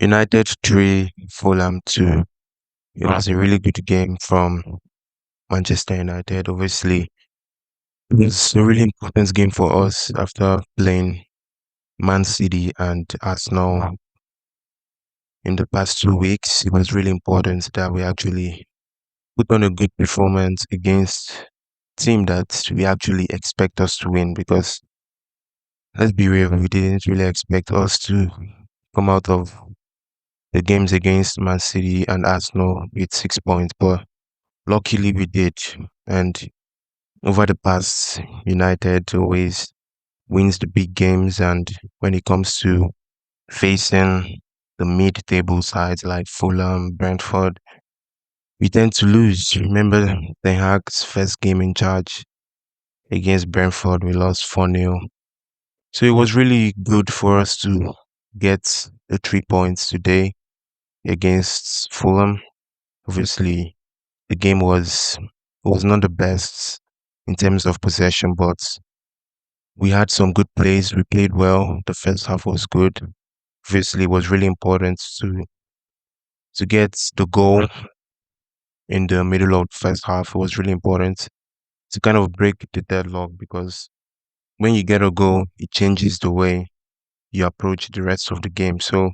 United 3, Fulham 2. It was a really good game from Manchester United. Obviously, it was a really important game for us after playing Man City and Arsenal in the past 2 weeks. It was really important that we actually put on a good performance against a team that we actually expect us to win because let's be real, we didn't really expect us to come out of the games against Man City and Arsenal with 6 points, but luckily we did. And over the past, United always wins the big games, and when it comes to facing the mid-table sides like Fulham, Brentford, we tend to lose. Remember Ten Hag's first game in charge against Brentford, we lost 4-0. So it was really good for us to get the 3 points today against Fulham. Obviously, the game was not the best in terms of possession, but we had some good plays. We played well. The first half was good. Obviously, it was really important to get the goal in the middle of the first half. It was really important to kind of break the deadlock because when you get a goal, it changes the way you approach the rest of the game. So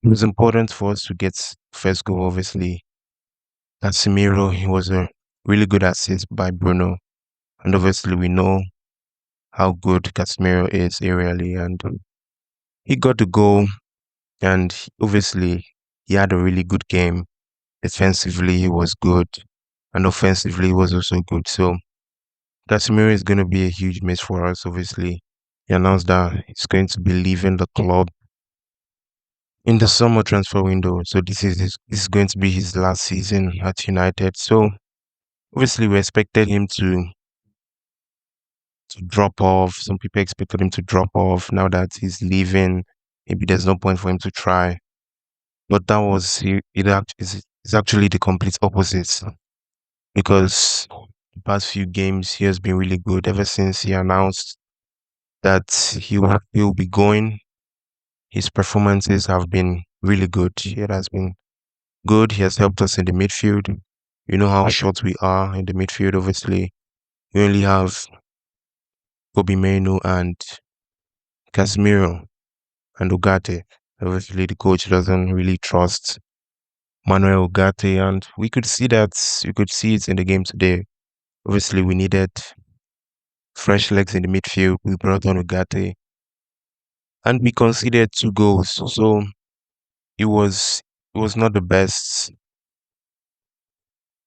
it was important for us to get first goal. Obviously, Casemiro, he was a really good assist by Bruno, and obviously we know how good Casemiro is aerially, and he got the goal. And obviously, he had a really good game. Defensively, he was good, and offensively, he was also good. So Casemiro is going to be a huge miss for us. Obviously, he announced that he's going to be leaving the club in the summer transfer window. So this is going to be his last season at United. So obviously, we expected him to drop off. Some people expected him to drop off. Now that he's leaving, maybe there's no point for him to try. But that was it's actually the complete opposite because the past few games he has been really good ever since he announced that he'll be going. His performances have been really good. It has been good. He has helped us in the midfield. You know how short we are in the midfield. Obviously, we only have Kobe Menu and Casemiro and Ugarte. Obviously, the coach doesn't really trust Manuel Ugarte, and we could see that. You could see it in the game today. Obviously, we needed fresh legs in the midfield. We brought on Ugarte, and we conceded 2 goals. So it was not the best. It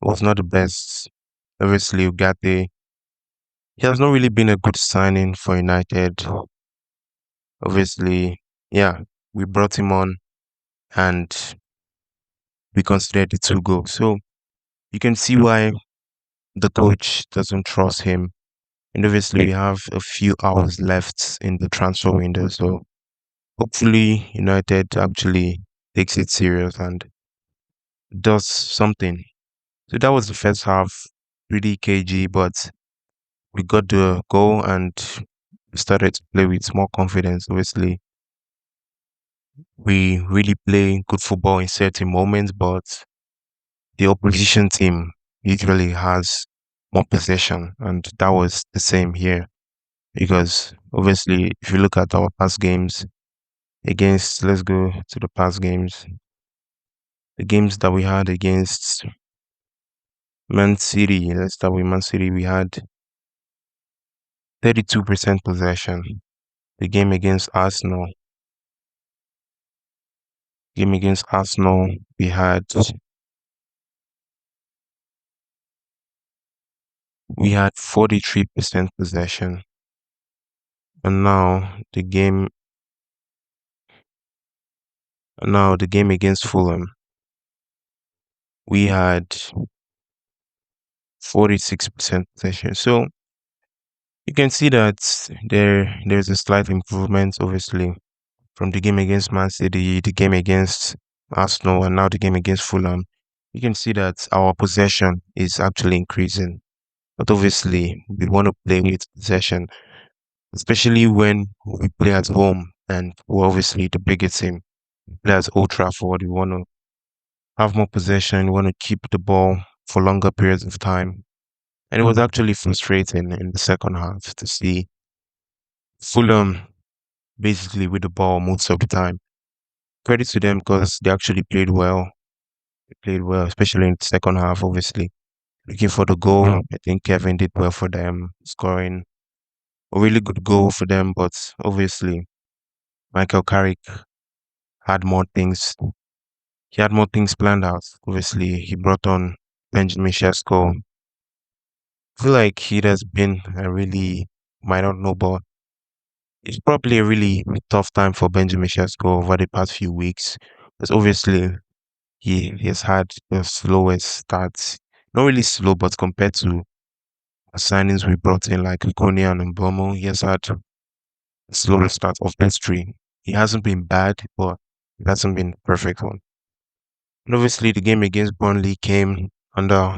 was not the best. Obviously, Ugarte, he has not really been a good signing for United. Obviously, yeah, we brought him on and we considered the 2 goals. So you can see why the coach doesn't trust him. And obviously, we have a few hours left in the transfer window. So hopefully, United actually takes it serious and does something. So that was the first half, pretty KG, but we got the goal and we started to play with more confidence. Obviously, we really play good football in certain moments, but the opposition team usually has more possession, and that was the same here. Because obviously, if you look at our past games let's go to the past games, the games that we had against Man City, let's start with Man City, we had 32% possession. The game against Arsenal, we had 43% possession. And now the game against Fulham, we had 46% possession. So you can see that there's a slight improvement, obviously, from the game against Man City, the game against Arsenal, and now the game against Fulham. You can see that our possession is actually increasing. But obviously, we want to play with possession, especially when we play at home and we're obviously the bigger team. play at Old Trafford. We want to have more possession. We want to keep the ball for longer periods of time. And it was actually frustrating in the second half to see Fulham basically with the ball most of the time. Credit to them because they actually played well. They played well, especially in the second half, obviously. Looking for the goal, I think Kevin did well for them, scoring a really good goal for them. But obviously, Michael Carrick had more things. He had more things planned out. Obviously, he brought on Benjamin Sesko. I feel like he has been a really, might not know, but it's probably a really tough time for Benjamin Sesko over the past few weeks. Because obviously, he has had the slowest starts. Not really slow, but compared to signings we brought in like Cunha and Mbomo, he has had the slowest start of history. He hasn't been bad, but it hasn't been a perfect one. And obviously, the game against Burnley came under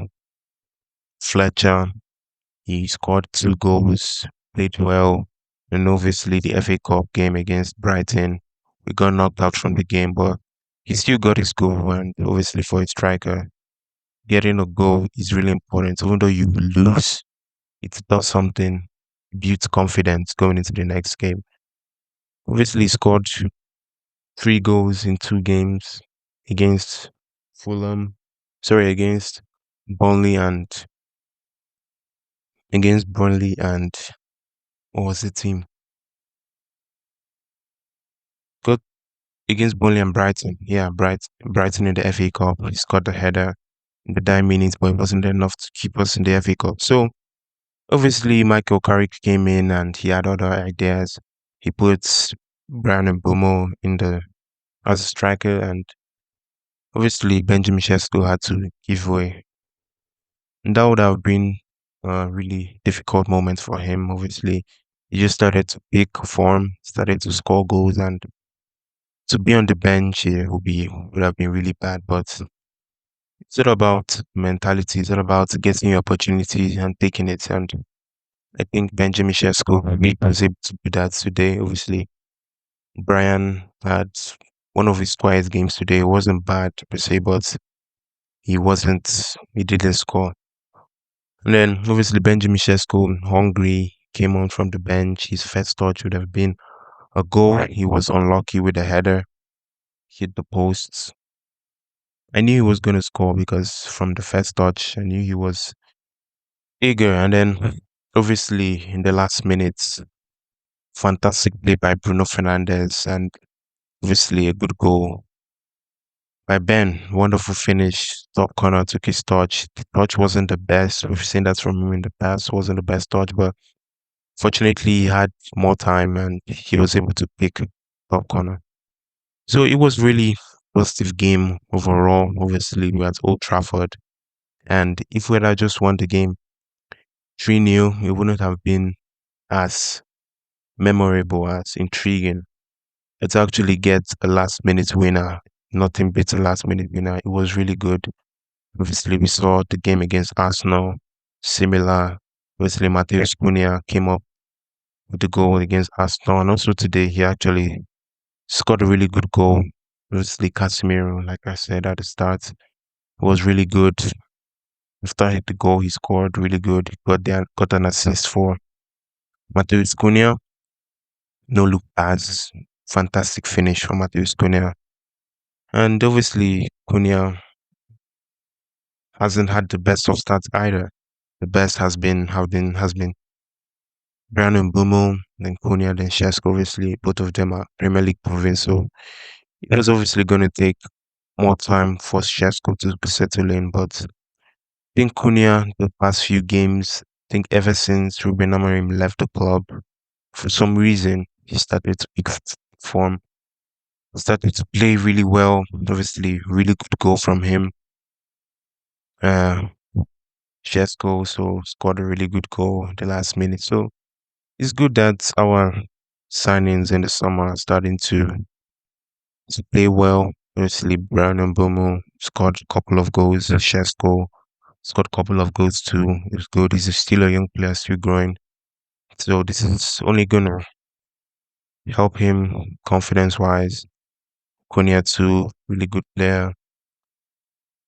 Fletcher. He scored 2 goals, played well. And obviously, the FA Cup game against Brighton, we got knocked out from the game, but he still got his goal. And obviously, for a striker, getting a goal is really important. Even though you lose, it does something, builds confidence going into the next game. Obviously, he scored 3 goals in 2 games against Fulham, sorry, Burnley and against Burnley and what was the team? Got against Burnley and Brighton. Yeah, Brighton in the FA Cup. He scored the header in the dying minutes, but it wasn't enough to keep us in the FA Cup. So obviously, Michael Carrick came in and he had other ideas. He put Brian and Bomo in the as a striker, and obviously Benjamin Sesko had to give way. And that would have been a really difficult moment for him. Obviously, he just started to pick form, started to score goals, and to be on the bench would have been really bad. But it's all about mentality. It's all about getting your opportunity and taking it. And I think Benjamin Sesko was able to do that today. Obviously, Brian had one of his quiet games today. It wasn't bad per se, but he didn't score. And then obviously Benjamin Sesko, hungry, came on from the bench. His first touch would have been a goal. He was unlucky with the header, hit the posts. I knew he was going to score because from the first touch, I knew he was eager. And then obviously in the last minutes, fantastic play by Bruno Fernandes and obviously a good goal by Ben. Wonderful finish. Top corner took his touch. The touch wasn't the best. We've seen that from him in the past. Wasn't the best touch, but fortunately he had more time and he was able to pick top corner. So it was really positive game overall. Obviously, we are at Old Trafford, and if we had just won the game 3-0, it wouldn't have been as memorable, as intriguing. It's actually get a last minute winner. Nothing beats a last minute winner. It was really good. Obviously, we saw the game against Arsenal, similar. Obviously, Mateus Cunha came up with the goal against Arsenal, and also today he actually scored a really good goal. Obviously, Casemiro, like I said at the start, was really good. After he hit the goal, he scored really good. He got an assist for Mateus Cunha. No look pass. Fantastic finish from Mateus Cunha. And obviously, Cunha hasn't had the best of starts either. The best has been Brandon Bumo, then Cunha, then Sesko. Obviously, both of them are Premier League proven, so it was obviously going to take more time for Sesko to settle in. But I think Cunha, the past few games, I think ever since Ruben Amorim left the club, for some reason, he started to pick form, started to play really well. Obviously, really good goal from him. Uh, Sesko also scored a really good goal in the last minute. So it's good that our signings in the summer are starting to play well. Obviously, Brown and Bomo scored a couple of goals. Sesko scored a couple of goals too. It's good. He's still a young player, still growing. So this is only gonna help him confidence wise. Cunha too, really good player.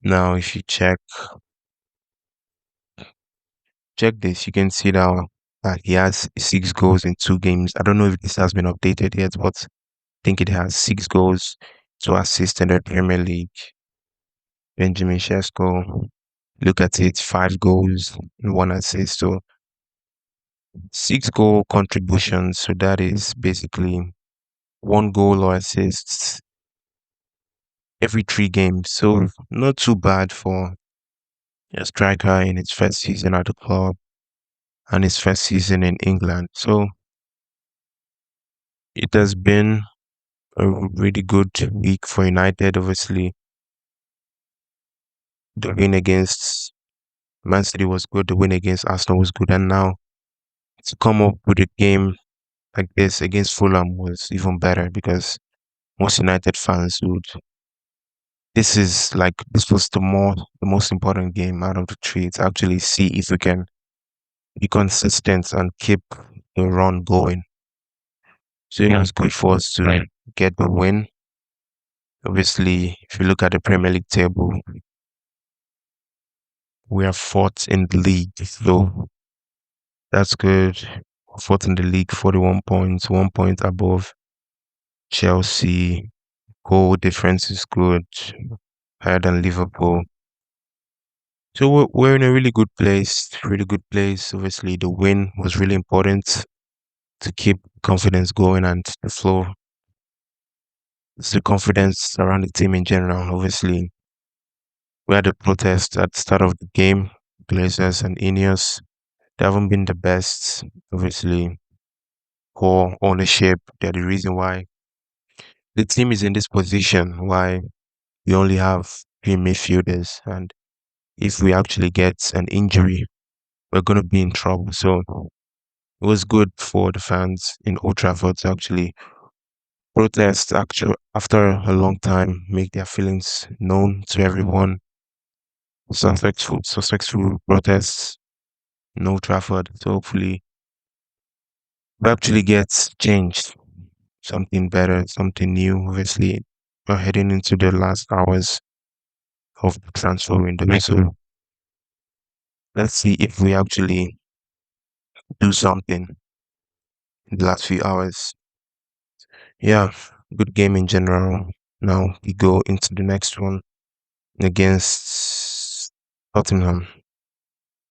Now, if you check this, you can see now that he has 6 goals in 2 games. I don't know if this has been updated yet, but I think it has 6 goals, 2 assists in the Premier League. Benjamin Sesko, look at it, 5 goals and 1 assist. So 6 goal contributions. So that is basically 1 goal or assists every 3 games. So not too bad for a striker in his first season at the club and his first season in England. So it has been a really good week for United. Obviously, the win against Man City was good, the win against Arsenal was good, and now to come up with a game like this against Fulham was even better because most United fans would. This was the most important game out of the three to actually see if we can be consistent and keep the run going. So it was good for us to get the win. Obviously, if you look at the Premier League table, we are fourth in the league. So that's good. Fourth in the league, 41 points, 1 point above Chelsea. Goal difference is good, higher than Liverpool. So we're in a really good place, really good place. Obviously, the win was really important to keep confidence going and the flow. It's the confidence around the team in general. Obviously, we had a protest at the start of the game. Glazers and Ineos, they haven't been the best. Obviously, poor ownership. They're the reason why the team is in this position. Why we only have 3 midfielders, and if we actually get an injury, we're going to be in trouble. So it was good for the fans in Old Trafford to actually protest actually after a long time, make their feelings known to everyone. Suspectful protests in Old Trafford. So hopefully we actually get changed, something better, something new. Obviously, we're heading into the last hours of the transfer window. So let's see if we actually do something in the last few hours. Yeah, good game in general. Now we go into the next one against Tottenham.